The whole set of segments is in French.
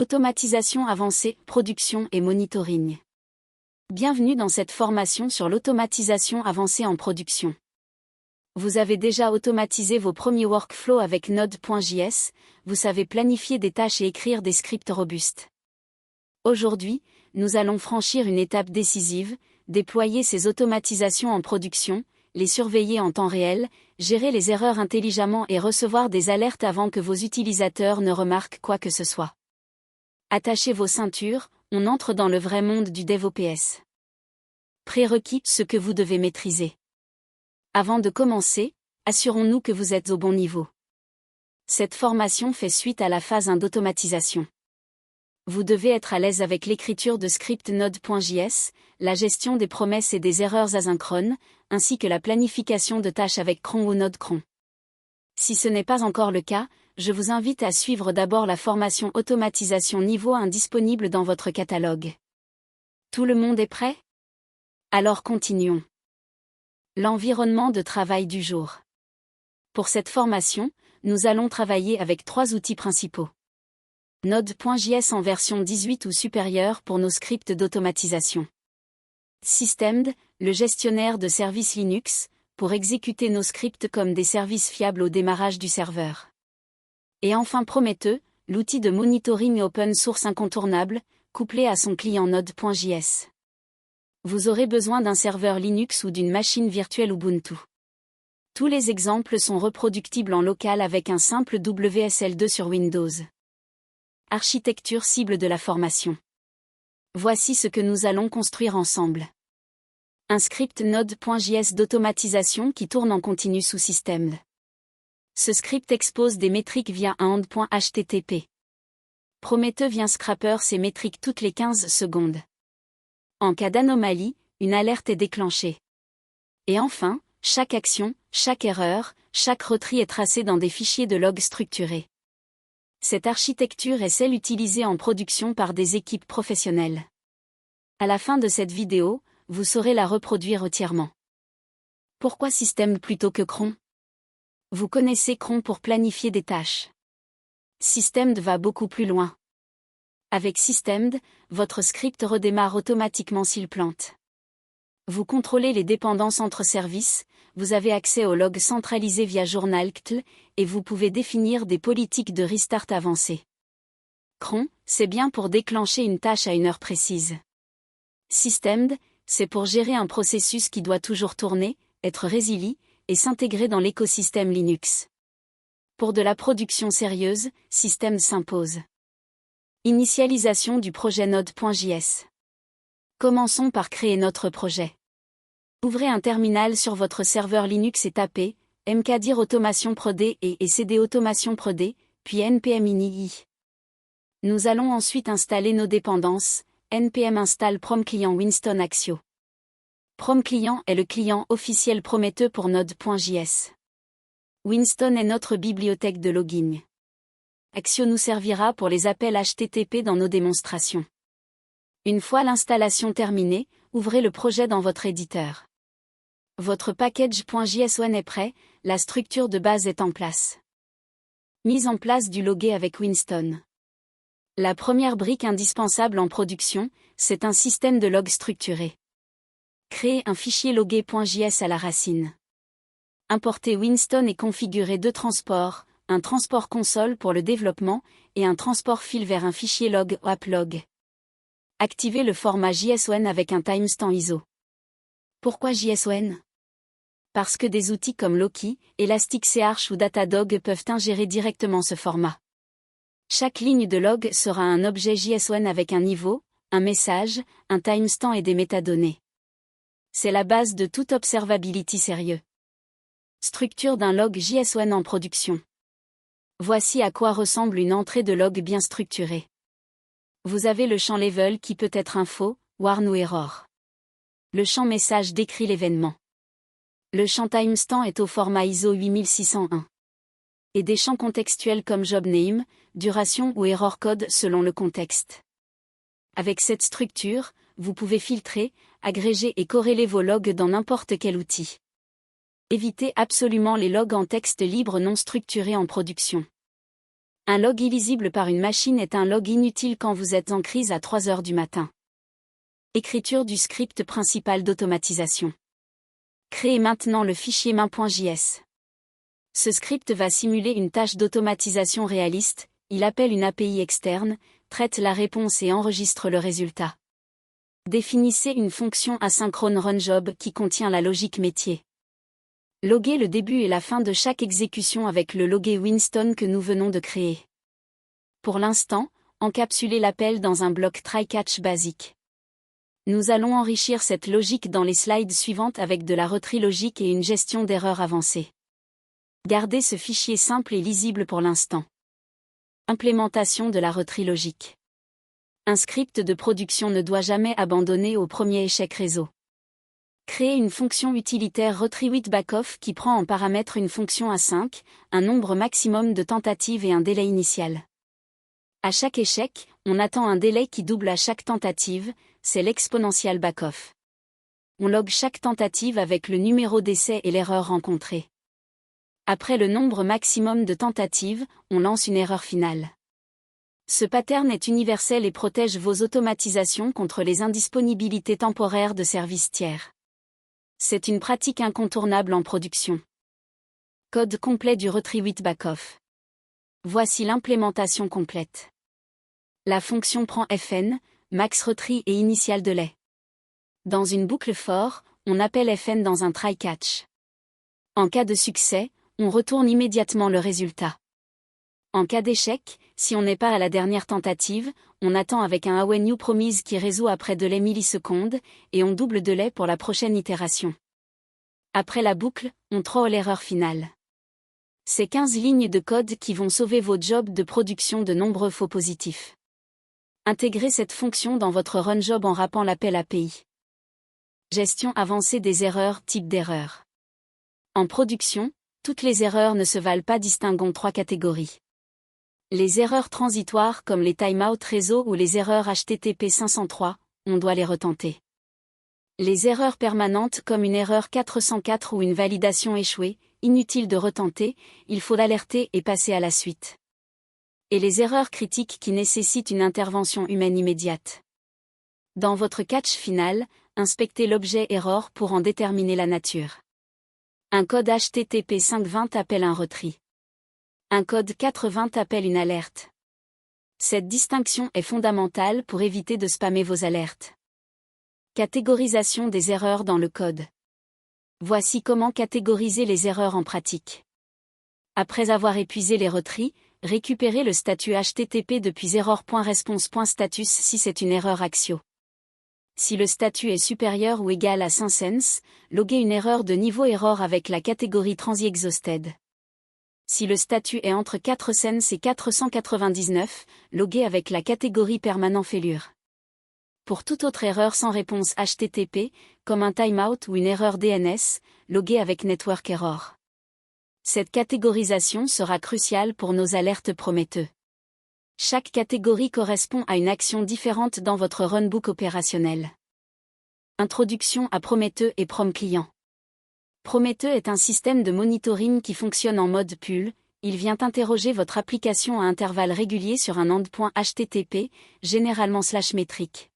Automatisation avancée, production et monitoring. Bienvenue dans cette formation sur l'automatisation avancée en production. Vous avez déjà automatisé vos premiers workflows avec Node.js, vous savez planifier des tâches et écrire des scripts robustes. Aujourd'hui, nous allons franchir une étape décisive, déployer ces automatisations en production, les surveiller en temps réel, gérer les erreurs intelligemment et recevoir des alertes avant que vos utilisateurs ne remarquent quoi que ce soit. Attachez vos ceintures, on entre dans le vrai monde du DevOps. Prérequis, ce que vous devez maîtriser. Avant de commencer, assurons-nous que vous êtes au bon niveau. Cette formation fait suite à la phase 1 d'automatisation. Vous devez être à l'aise avec l'écriture de scripts Node.js, la gestion des promesses et des erreurs asynchrones, ainsi que la planification de tâches avec cron ou Node cron. Si ce n'est pas encore le cas, je vous invite à suivre d'abord la formation automatisation niveau 1 disponible dans votre catalogue. Tout le monde est prêt? Alors continuons. L'environnement de travail du jour. Pour cette formation, nous allons travailler avec 3 outils principaux. Node.js en version 18 ou supérieure pour nos scripts d'automatisation. Systemd, le gestionnaire de services Linux, pour exécuter nos scripts comme des services fiables au démarrage du serveur. Et enfin Prometheus, l'outil de monitoring open source incontournable, couplé à son client Node.js. Vous aurez besoin d'un serveur Linux ou d'une machine virtuelle Ubuntu. Tous les exemples sont reproductibles en local avec un simple WSL2 sur Windows. Architecture cible de la formation. Voici ce que nous allons construire ensemble. Un script Node.js d'automatisation qui tourne en continu sous Systemd. Ce script expose des métriques via un end.http. Prometheus vient scraper ces métriques toutes les 15 secondes. En cas d'anomalie, une alerte est déclenchée. Et enfin, chaque action, chaque erreur, chaque retrie est tracée dans des fichiers de log structurés. Cette architecture est celle utilisée en production par des équipes professionnelles. À la fin de cette vidéo, vous saurez la reproduire entièrement. Pourquoi Systemd plutôt que cron? Vous connaissez cron pour planifier des tâches. Systemd va beaucoup plus loin. Avec Systemd, votre script redémarre automatiquement s'il plante. Vous contrôlez les dépendances entre services, vous avez accès aux logs centralisés via journal.ktl, et vous pouvez définir des politiques de restart avancées. Cron, c'est bien pour déclencher une tâche à une heure précise. Systemd, c'est pour gérer un processus qui doit toujours tourner, être résilient, et s'intégrer dans l'écosystème Linux. Pour de la production sérieuse, Systemd s'impose. Initialisation du projet Node.js. Commençons par créer notre projet. Ouvrez un terminal sur votre serveur Linux et tapez mkdir automation prod et cd automation prod, puis npm ini. Nous allons ensuite installer nos dépendances, npm install prom client Winston Axio. Prom client est le client officiel Prometheus pour Node.js. Winston est notre bibliothèque de login. Axio nous servira pour les appels HTTP dans nos démonstrations. Une fois l'installation terminée, ouvrez le projet dans votre éditeur. Votre package.json est prêt, la structure de base est en place. Mise en place du loguer avec Winston. La première brique indispensable en production, c'est un système de log structuré. Créez un fichier loguer.js à la racine. Importez Winston et configurez 2 transports, un transport console pour le développement et un transport file vers un fichier log ou applog. Activez le format JSON avec un timestamp ISO. Pourquoi JSON? Parce que des outils comme Loki, Elasticsearch ou Datadog peuvent ingérer directement ce format. Chaque ligne de log sera un objet JSON avec un niveau, un message, un timestamp et des métadonnées. C'est la base de toute observability sérieux. Structure d'un log JSON en production. Voici à quoi ressemble une entrée de log bien structurée. Vous avez le champ level qui peut être info, warn ou error. Le champ message décrit l'événement. Le champ timestamp est au format ISO 8601. Et des champs contextuels comme job name, duration ou error code selon le contexte. Avec cette structure, vous pouvez filtrer, agréger et corréler vos logs dans n'importe quel outil. Évitez absolument les logs en texte libre non structurés en production. Un log illisible par une machine est un log inutile quand vous êtes en crise à 3 heures du matin. Écriture du script principal d'automatisation. Créez maintenant le fichier main.js. Ce script va simuler une tâche d'automatisation réaliste, il appelle une API externe, traite la réponse et enregistre le résultat. Définissez une fonction asynchrone runJob qui contient la logique métier. Loguez le début et la fin de chaque exécution avec le loguer Winston que nous venons de créer. Pour l'instant, encapsulez l'appel dans un bloc try-catch basique. Nous allons enrichir cette logique dans les slides suivantes avec de la retrie logique et une gestion d'erreurs avancée. Gardez ce fichier simple et lisible pour l'instant. Implémentation de la retrie logique. Un script de production ne doit jamais abandonner au premier échec réseau. Créez une fonction utilitaire retrie_with_backoff qui prend en paramètre une fonction async, un nombre maximum de tentatives et un délai initial. À chaque échec, on attend un délai qui double à chaque tentative, c'est l'exponential backoff. On log chaque tentative avec le numéro d'essai et l'erreur rencontrée. Après le nombre maximum de tentatives, on lance une erreur finale. Ce pattern est universel et protège vos automatisations contre les indisponibilités temporaires de services tiers. C'est une pratique incontournable en production. Code complet du retrie_with_backoff. Voici l'implémentation complète. La fonction prend fn, max retrie et initial délai. Dans une boucle for, on appelle fn dans un try-catch. En cas de succès, on retourne immédiatement le résultat. En cas d'échec, si on n'est pas à la dernière tentative, on attend avec un whenUpromise qui résout après délai millisecondes, et on double délai pour la prochaine itération. Après la boucle, on throw l'erreur finale. C'est 15 lignes de code qui vont sauver vos jobs de production de nombreux faux positifs. Intégrez cette fonction dans votre runJob en wrappant l'appel API. Gestion avancée des erreurs, type d'erreur. En production, toutes les erreurs ne se valent pas, distinguons 3 catégories. Les erreurs transitoires comme les timeout réseau ou les erreurs HTTP 503, on doit les retenter. Les erreurs permanentes comme une erreur 404 ou une validation échouée, inutile de retenter, il faut l'alerter et passer à la suite. Et les erreurs critiques qui nécessitent une intervention humaine immédiate. Dans votre catch final, inspectez l'objet error pour en déterminer la nature. Un code HTTP 520 appelle un retrie. Un code 420 appelle une alerte. Cette distinction est fondamentale pour éviter de spammer vos alertes. Catégorisation des erreurs dans le code. Voici comment catégoriser les erreurs en pratique. Après avoir épuisé les retries, récupérez le statut HTTP depuis error.response.status si c'est une erreur Axio. Si le statut est supérieur ou égal à 5 cents, loguez une erreur de niveau error avec la catégorie transexhausted. Si le statut est entre 4 cents et 499, loguez avec la catégorie permanent failure. Pour toute autre erreur sans réponse HTTP, comme un timeout ou une erreur DNS, loguez avec network error. Cette catégorisation sera cruciale pour nos alertes Prometheus. Chaque catégorie correspond à une action différente dans votre runbook opérationnel. Introduction à Prometheus et Prom Client. Prometheus est un système de monitoring qui fonctionne en mode pull, il vient interroger votre application à intervalles réguliers sur un endpoint HTTP, généralement /métrique.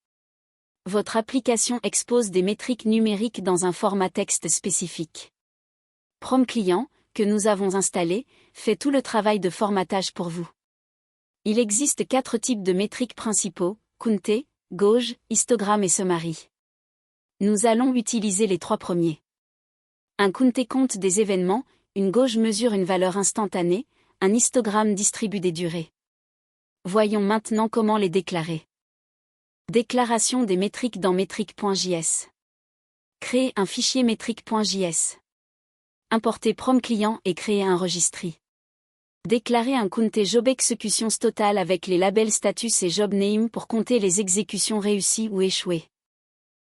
Votre application expose des métriques numériques dans un format texte spécifique. Prom Client, que nous avons installé, fait tout le travail de formatage pour vous. Il existe 4 types de métriques principaux, Counter, Gauge, Histogramme et Summary. Nous allons utiliser les 3 premiers. Un Counter compte des événements, une Gauge mesure une valeur instantanée, un histogramme distribue des durées. Voyons maintenant comment les déclarer. Déclaration des métriques dans métrique.js. Créer un fichier métrique.js. Importer Prom Client et créer un registry. Déclarer un Counter Job Executions Total avec les labels status et job name pour compter les exécutions réussies ou échouées.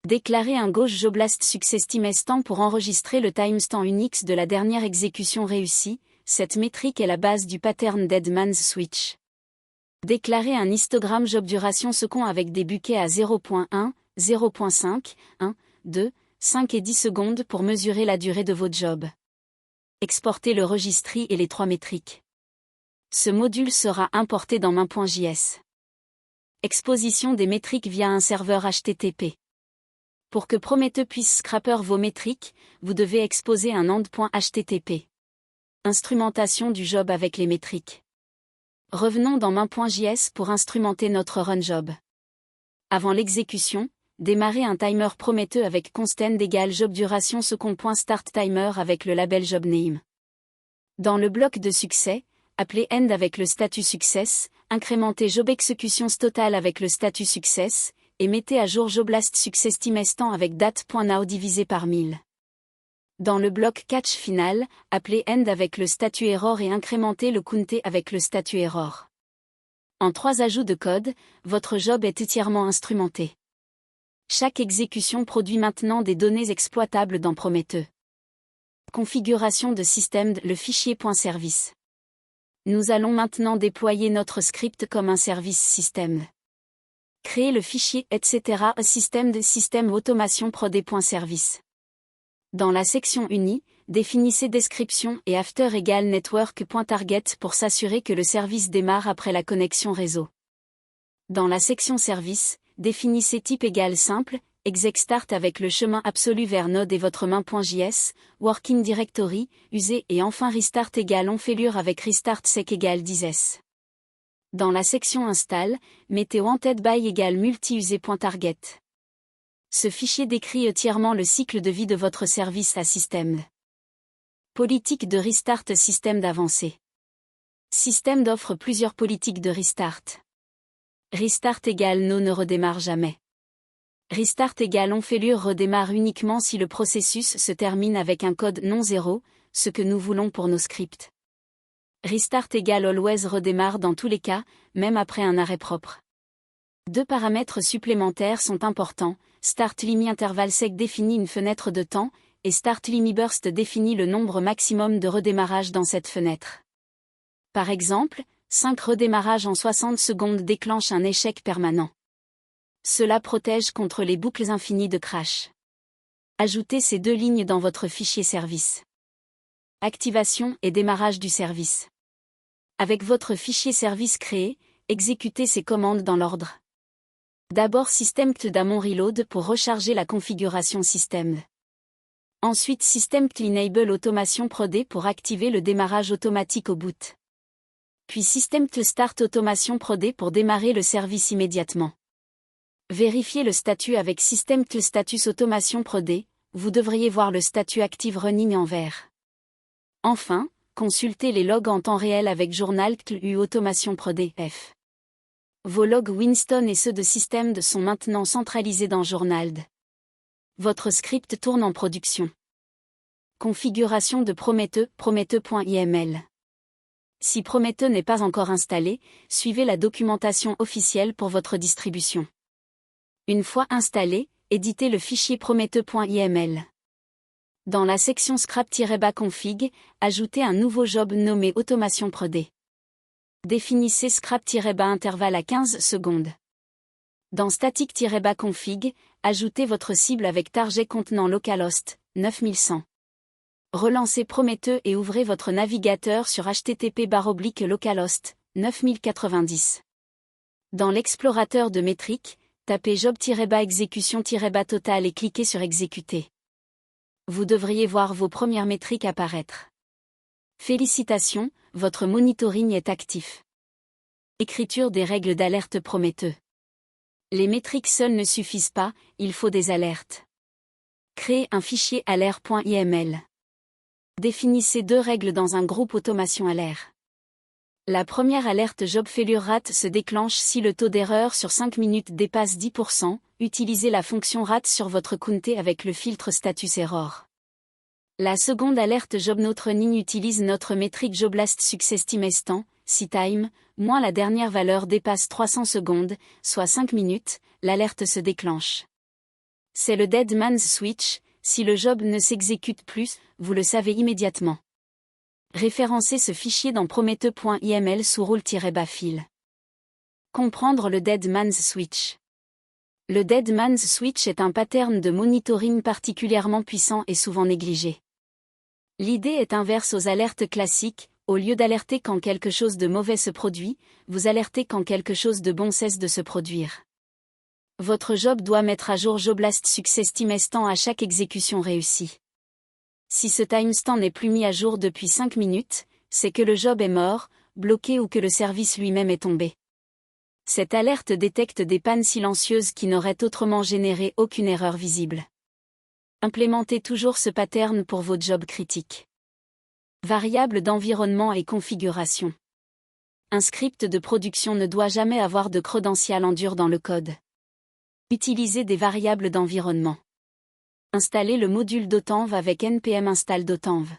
Déclarer un Gauge Joblast Success Timestamp pour enregistrer le timestamp Unix de la dernière exécution réussie, cette métrique est la base du pattern Deadman's Switch. Déclarer un histogramme Job Duration Second avec des buquets à 0.1, 0.5, 1, 2, 5 et 10 secondes pour mesurer la durée de vos jobs. Exporter le registry et les 3 métriques. Ce module sera importé dans main.js. Exposition des métriques via un serveur HTTP. Pour que Prometheus puisse scraper vos métriques, vous devez exposer un end.http. Instrumentation du job avec les métriques. Revenons dans main.js pour instrumenter notre run job. Avant l'exécution, démarrez un timer Prometheus avec constant égale job duration second.start timer avec le label job name. Dans le bloc de succès, appelez end avec le statut success, incrémentez job executions total avec le statut success, et mettez à jour joblast success time estant avec date.now divisé par 1000. Dans le bloc catch final, appelez end avec le statut error et incrémentez le counté avec le statut error. En 3 ajouts de code, votre job est entièrement instrumenté. Chaque exécution produit maintenant des données exploitables dans Prometheus. Configuration de système le fichier .service. Nous allons maintenant déployer notre script comme un service système. Créer le fichier etc. système automation prod.service. Dans la section unie, définissez description et after égale network.target pour s'assurer que le service démarre après la connexion réseau. Dans la section service, définissez type égale simple, exec start avec le chemin absolu vers node et votre main.js, working directory, usé et enfin restart égale onfailure avec restart sec égale 10s. Dans la section install, mettez wanted by égale multi-usé.target. Ce fichier décrit entièrement le cycle de vie de votre service à système. Politique de restart système d'avancée. Système offre plusieurs politiques de restart. Restart égale no ne redémarre jamais. Restart égale onfailure redémarre uniquement si le processus se termine avec un code non zéro, ce que nous voulons pour nos scripts. Restart égale always redémarre dans tous les cas, même après un arrêt propre. 2 paramètres supplémentaires sont importants, start limit interval sec définit une fenêtre de temps, et start limit burst définit le nombre maximum de redémarrages dans cette fenêtre. Par exemple, 5 redémarrages en 60 secondes déclenchent un échec permanent. Cela protège contre les boucles infinies de crash. Ajoutez ces 2 lignes dans votre fichier service. Activation et démarrage du service. Avec votre fichier service créé, exécutez ces commandes dans l'ordre. D'abord system.damon reload pour recharger la configuration système. Ensuite system.enable automation prod pour activer le démarrage automatique au boot. Puis system.start automation prod pour démarrer le service immédiatement. Vérifiez le statut avec system.status automation prod, vous devriez voir le statut active running en vert. Enfin, consultez les logs en temps réel avec journal.u automation prod.f. Vos logs Winston et ceux de système sont maintenant centralisés dans Journald. Votre script tourne en production. Configuration de Prometheus, prometheus.iml. Si Prometheus n'est pas encore installé, suivez la documentation officielle pour votre distribution. Une fois installé, éditez le fichier prometheus.iml. Dans la section scrap-config, ajoutez un nouveau job nommé automation prod. Définissez scrap-intervalle à 15 secondes. Dans static-config, ajoutez votre cible avec target contenant localhost 9100. Relancez Prometheus et ouvrez votre navigateur sur http://localhost 9090. Dans l'explorateur de métriques, tapez job-exécution-total et cliquez sur exécuter. Vous devriez voir vos premières métriques apparaître. Félicitations, votre monitoring est actif. Écriture des règles d'alerte Prometheus. Les métriques seules ne suffisent pas, il faut des alertes. Créez un fichier alert.iml. Définissez 2 règles dans un groupe automation alert. La première alerte job failure rate se déclenche si le taux d'erreur sur 5 minutes dépasse 10%, utilisez la fonction rate sur votre counté avec le filtre status error. La seconde alerte job not running utilise notre métrique joblast success time estant, si time, moins la dernière valeur dépasse 300 secondes, soit 5 minutes, l'alerte se déclenche. C'est le dead man's switch, si le job ne s'exécute plus, vous le savez immédiatement. Référencez ce fichier dans prometheus.iml sous rôle-file. Comprendre le dead man's switch. Le dead man's switch est un pattern de monitoring particulièrement puissant et souvent négligé. L'idée est inverse aux alertes classiques, Au lieu d'alerter quand quelque chose de mauvais se produit, vous alertez quand quelque chose de bon cesse de se produire. Votre job doit mettre à jour Joblast Success Timestamp à chaque exécution réussie. Si ce timestamp n'est plus mis à jour depuis 5 minutes, c'est que le job est mort, bloqué ou que le service lui-même est tombé. Cette alerte détecte des pannes silencieuses qui n'auraient autrement généré aucune erreur visible. Implémentez toujours ce pattern pour vos jobs critiques. Variables d'environnement et configuration. Un script de production ne doit jamais avoir de credential en dur dans le code. Utilisez des variables d'environnement. Installez le module d'Autanv avec npm install d'Autanv.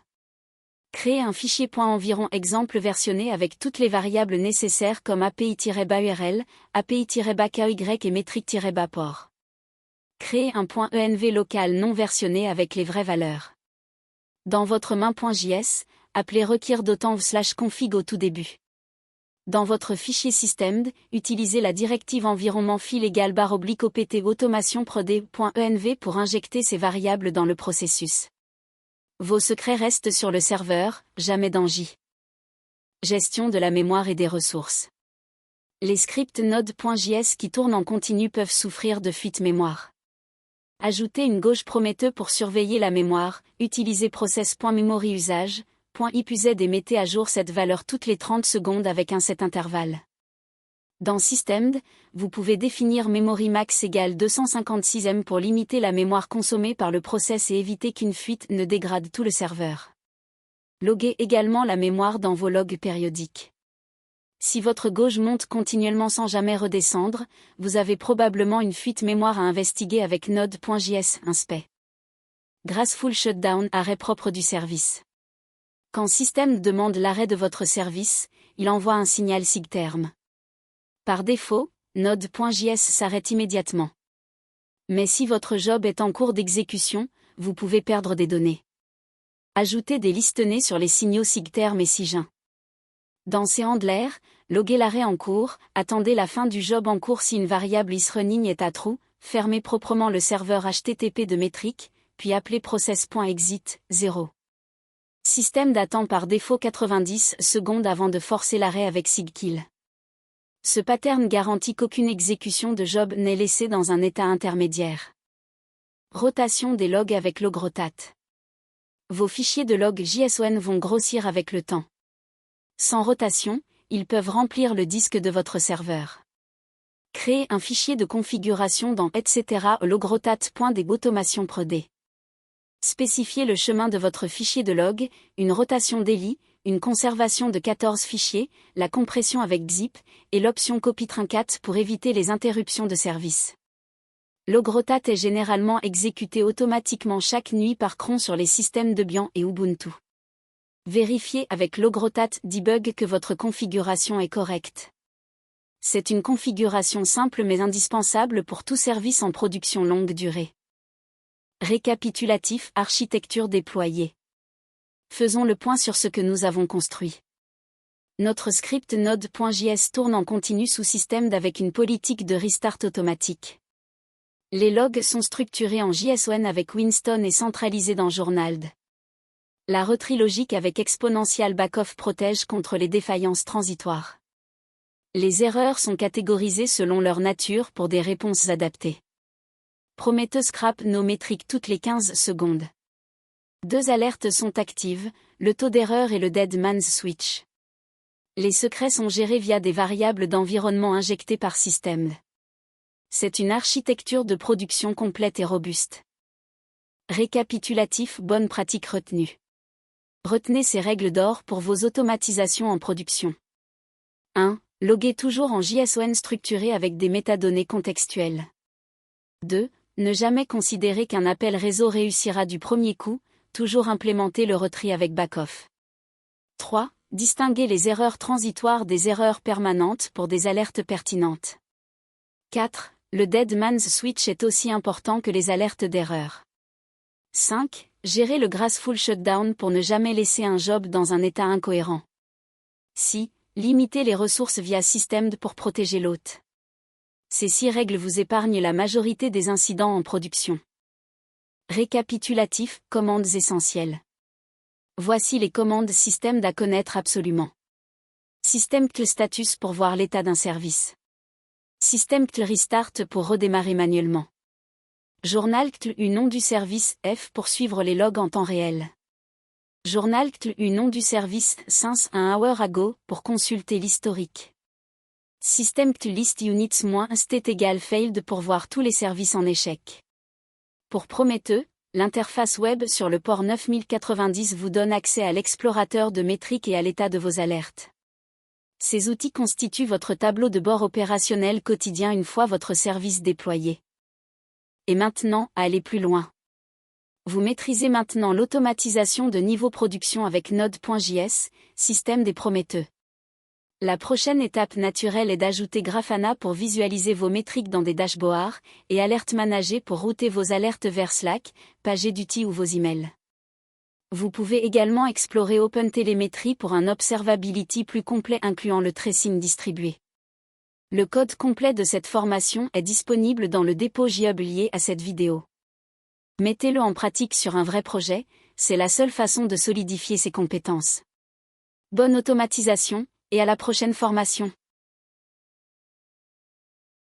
Créez un fichier .environ exemple versionné avec toutes les variables nécessaires comme API-URL, API-KY et métrique-port. Créez un .env local non versionné avec les vraies valeurs. Dans votre main.js, appelez require d'Autanv/config au tout début. Dans votre fichier systemd, utilisez la directive environnement file égale /opt automation prod.env pour injecter ces variables dans le processus. Vos secrets restent sur le serveur, jamais dans J. Gestion de la mémoire et des ressources. Les scripts node.js qui tournent en continu peuvent souffrir de fuite mémoire. Ajoutez une gauge Prometeux pour surveiller la mémoire, utilisez process.memoryUsage, .ipuz et mettez à jour cette valeur toutes les 30 secondes avec un set intervalle. Dans systemd, vous pouvez définir memory max égale 256 M pour limiter la mémoire consommée par le process et éviter qu'une fuite ne dégrade tout le serveur. Loguez également la mémoire dans vos logs périodiques. Si votre gauge monte continuellement sans jamais redescendre, vous avez probablement une fuite mémoire à investiguer avec node.js inspect. Graceful shutdown, arrêt propre du service. Quand systemd demande l'arrêt de votre service, il envoie un signal SIGTERM. Par défaut, node.js s'arrête immédiatement. Mais si votre job est en cours d'exécution, vous pouvez perdre des données. Ajoutez des listenés sur les signaux SIGTERM et SIGIN. Dans CHandler, loguez l'arrêt en cours, attendez la fin du job en cours si une variable isRunning est à true, fermez proprement le serveur HTTP de métrique, puis appelez process.exit 0. Systemd attend par défaut 90 secondes avant de forcer l'arrêt avec SIGKILL. Ce pattern garantit qu'aucune exécution de job n'est laissée dans un état intermédiaire. Rotation des logs avec logrotat. Vos fichiers de log JSON vont grossir avec le temps. Sans rotation, ils peuvent remplir le disque de votre serveur. Créez un fichier de configuration dans etc. logrotat.debautomation prod. Spécifiez le chemin de votre fichier de log, une rotation daily, une conservation de 14 fichiers, la compression avec zip, et l'option copy trincat pour éviter les interruptions de service. Logrotat est généralement exécuté automatiquement chaque nuit par cron sur les systèmes Debian et Ubuntu. Vérifiez avec logrotat debug que votre configuration est correcte. C'est une configuration simple mais indispensable pour tout service en production longue durée. Récapitulatif, architecture déployée. Faisons le point sur ce que nous avons construit. Notre script node.js tourne en continu sous systemd avec une politique de restart automatique. Les logs sont structurés en JSON avec Winston et centralisés dans Journald. La retrie logique avec Exponential Backoff protège contre les défaillances transitoires. Les erreurs sont catégorisées selon leur nature pour des réponses adaptées. Prometeux scrap nos métriques toutes les 15 secondes. 2 alertes sont actives, le taux d'erreur et le dead man's switch. Les secrets sont gérés via des variables d'environnement injectées par systemd. C'est une architecture de production complète et robuste. Récapitulatif, bonne pratique retenue. Retenez ces règles d'or pour vos automatisations en production. 1. Loguez toujours en JSON structuré avec des métadonnées contextuelles. 2. Ne jamais considérer qu'un appel réseau réussira du premier coup, toujours implémenter le retrie avec backoff. 3. Distinguer les erreurs transitoires des erreurs permanentes pour des alertes pertinentes. 4. Le dead man's switch est aussi important que les alertes d'erreur. 5. Gérer le graceful shutdown pour ne jamais laisser un job dans un état incohérent. 6. Limiter les ressources via systemd pour protéger l'hôte. Ces 6 règles vous épargnent la majorité des incidents en production. Récapitulatif, commandes essentielles. Voici les commandes système à connaître absolument. Système CTL status pour voir l'état d'un service. Système CTL restart pour redémarrer manuellement. Journal CTL nom du service F pour suivre les logs en temps réel. Journal CTL nom du service since un hour ago pour consulter l'historique. Système CTL list units -state égale failed pour voir tous les services en échec. Pour Prometheus, l'interface web sur le port 9090 vous donne accès à l'explorateur de métriques et à l'état de vos alertes. Ces outils constituent votre tableau de bord opérationnel quotidien une fois votre service déployé. Et maintenant, allez plus loin. Vous maîtrisez maintenant l'automatisation de niveau production avec Node.js, système des Prometheus. La prochaine étape naturelle est d'ajouter Grafana pour visualiser vos métriques dans des dashboards, et Alert Manager pour router vos alertes vers Slack, PagerDuty ou vos emails. Vous pouvez également explorer OpenTelemetry pour un observability plus complet incluant le tracing distribué. Le code complet de cette formation est disponible dans le dépôt GitHub lié à cette vidéo. Mettez-le en pratique sur un vrai projet, c'est la seule façon de solidifier ses compétences. Bonne automatisation, et à la prochaine formation.